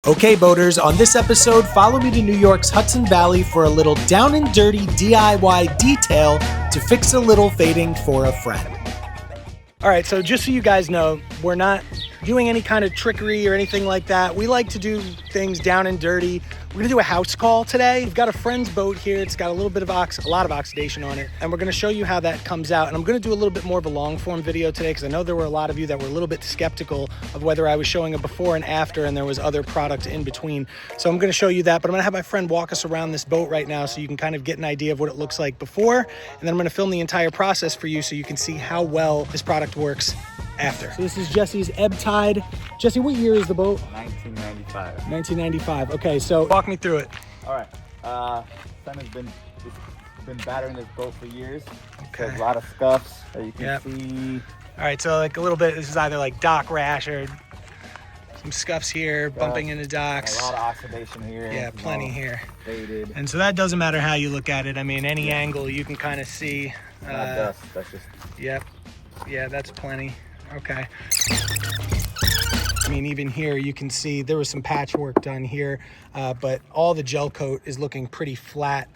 Okay, boaters, on this episode, follow me to New York's Hudson Valley for a little down and dirty DIY detail to fix a little fading for a friend. All right, so just so you guys know, we're not doing any kind of trickery or anything like that. We like to do things down and dirty. We're gonna do a house call today. We've got a friend's boat here. It's got a little bit of a lot of oxidation on it, and we're gonna show you how that comes out. And I'm gonna do a little bit more of a long form video today because I know there were a lot of you that were a little bit skeptical of whether I was showing a before and after and there was other product in between. So I'm gonna show you that, but I'm gonna have my friend walk us around this boat right now so you can kind of get an idea of what it looks like before, and then I'm gonna film the entire process for you so you can see how well this product works after. So this is Jesse's Ebbtide. Jesse, what year is the boat? 1995. 1995. Okay, so walk me through it. All right. Son has been battering this boat for years. Okay. There's a lot of scuffs that you can see. All right, so like a little bit, this is either like dock rash or some scuffs here, bumping into docks. A lot of oxidation here. Yeah, plenty here. Faded. And so that doesn't matter how you look at it. I mean, any angle you can kind of see. Not dust, that's just... Yep. Yeah, that's plenty. Okay. I mean, even here you can see there was some patchwork done here, but all the gel coat is looking pretty flat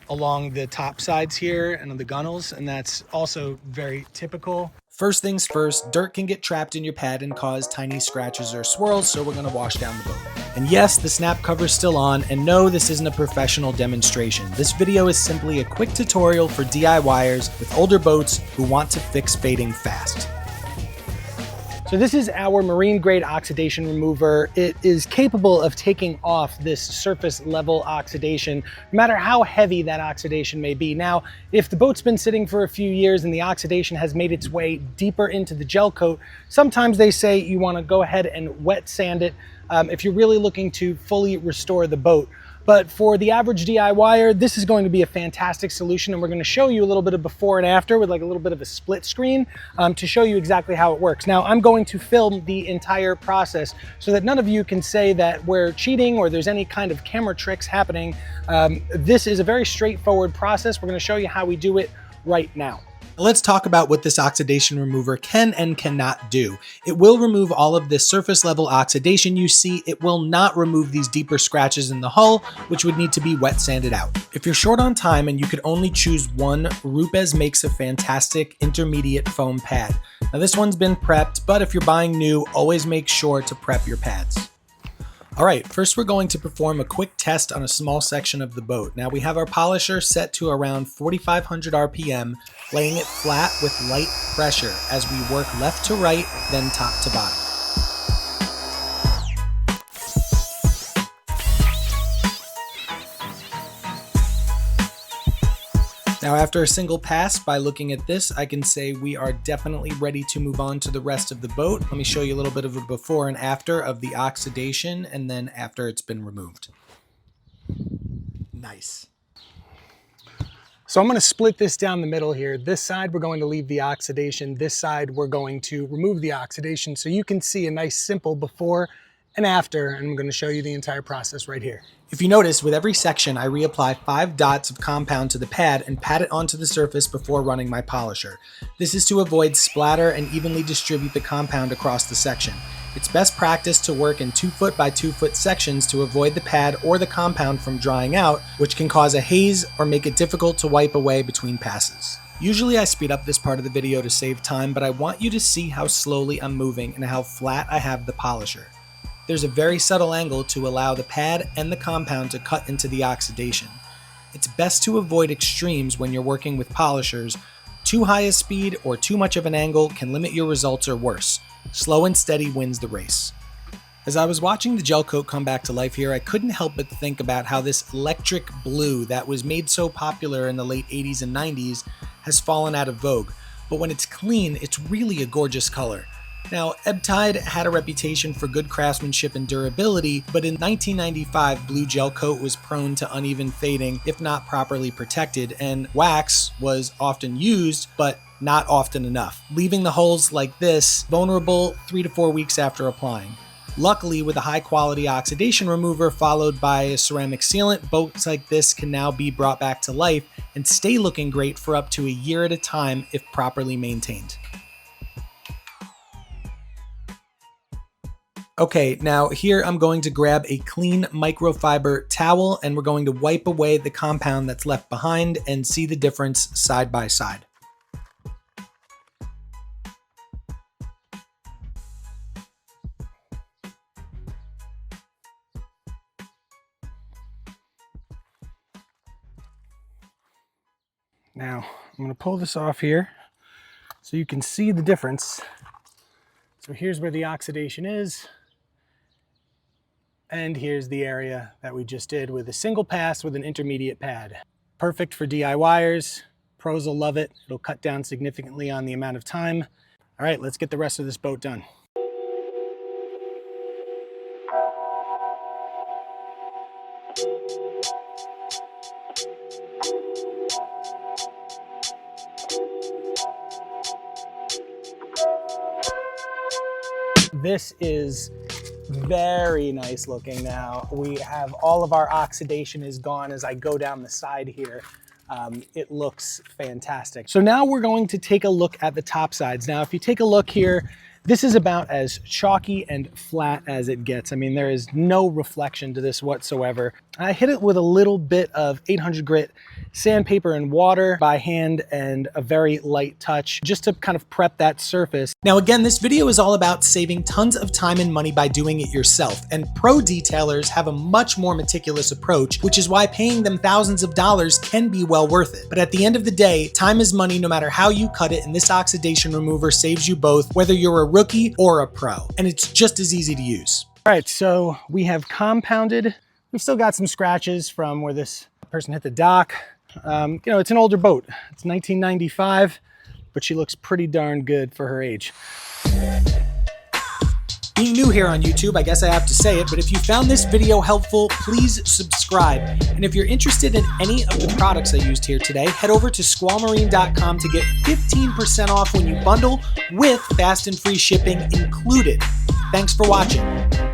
along the top sides here and on the gunnels, and that's also very typical. First things first, dirt can get trapped in your pad and cause tiny scratches or swirls, so we're gonna wash down the boat. And yes, the snap cover's still on, and no, this isn't a professional demonstration. This video is simply a quick tutorial for DIYers with older boats who want to fix fading fast. So this is our marine grade oxidation remover. It is capable of taking off this surface level oxidation, no matter how heavy that oxidation may be. Now, if the boat's been sitting for a few years and the oxidation has made its way deeper into the gel coat, sometimes they say you want to go ahead and wet sand it if you're really looking to fully restore the boat. But for the average DIYer, this is going to be a fantastic solution, and we're going to show you a little bit of before and after with like a little bit of a split screen to show you exactly how it works. Now, I'm going to film the entire process so that none of you can say that we're cheating or there's any kind of camera tricks happening. This is a very straightforward process. We're going to show you how we do it right now. Let's talk about what this oxidation remover can and cannot do. It will remove all of this surface level oxidation you see. It will not remove these deeper scratches in the hull, which would need to be wet sanded out. If you're short on time and you could only choose one, Rupes makes a fantastic intermediate foam pad. Now this one's been prepped, but if you're buying new, always make sure to prep your pads. All right, first we're going to perform a quick test on a small section of the boat. Now we have our polisher set to around 4,500 RPM, laying it flat with light pressure as we work left to right, then top to bottom. Now after a single pass, by looking at this, I can say we are definitely ready to move on to the rest of the boat. Let me show you a little bit of a before and after of the oxidation and then after it's been removed. Nice. So I'm going to split this down the middle here. This side we're going to leave the oxidation. This side we're going to remove the oxidation so you can see a nice simple before and after, and I'm going to show you the entire process right here. If you notice, with every section, I reapply 5 dots of compound to the pad and pat it onto the surface before running my polisher. This is to avoid splatter and evenly distribute the compound across the section. It's best practice to work in 2 foot by 2 foot sections to avoid the pad or the compound from drying out, which can cause a haze or make it difficult to wipe away between passes. Usually I speed up this part of the video to save time, but I want you to see how slowly I'm moving and how flat I have the polisher. There's a very subtle angle to allow the pad and the compound to cut into the oxidation. It's best to avoid extremes when you're working with polishers. Too high a speed or too much of an angle can limit your results or worse. Slow and steady wins the race. As I was watching the gel coat come back to life here, I couldn't help but think about how this electric blue that was made so popular in the late 80s and 90s has fallen out of vogue. But when it's clean, it's really a gorgeous color. Now, Ebbtide had a reputation for good craftsmanship and durability, but in 1995, blue gel coat was prone to uneven fading if not properly protected, and wax was often used, but not often enough, leaving the hulls like this vulnerable 3 to 4 weeks after applying. Luckily, with a high-quality oxidation remover followed by a ceramic sealant, boats like this can now be brought back to life and stay looking great for up to a year at a time if properly maintained. Okay, now here I'm going to grab a clean microfiber towel and we're going to wipe away the compound that's left behind and see the difference side by side. Now, I'm going to pull this off here so you can see the difference. So here's where the oxidation is. And here's the area that we just did with a single pass with an intermediate pad. Perfect for DIYers. Pros will love it. It'll cut down significantly on the amount of time. All right, let's get the rest of this boat done. This is very nice looking now. We have all of our oxidation is gone as I go down the side here. It looks fantastic. So now we're going to take a look at the top sides. Now, if you take a look here, this is about as chalky and flat as it gets. I mean, there is no reflection to this whatsoever. I hit it with a little bit of 800 grit sandpaper and water by hand and a very light touch just to kind of prep that surface. Now again, this video is all about saving tons of time and money by doing it yourself, and pro detailers have a much more meticulous approach, which is why paying them thousands of dollars can be well worth it. But at the end of the day, time is money no matter how you cut it, and this oxidation remover saves you both, whether you're a rookie or a pro, and it's just as easy to use. All right, so we have compounded. We've still got some scratches from where this person hit the dock. You know, it's an older boat. It's 1995, but she looks pretty darn good for her age. Being new here on YouTube, I guess I have to say it, but if you found this video helpful, please subscribe. And if you're interested in any of the products I used here today, head over to skwolmarine.com to get 15% off when you bundle with fast and free shipping included. Thanks for watching.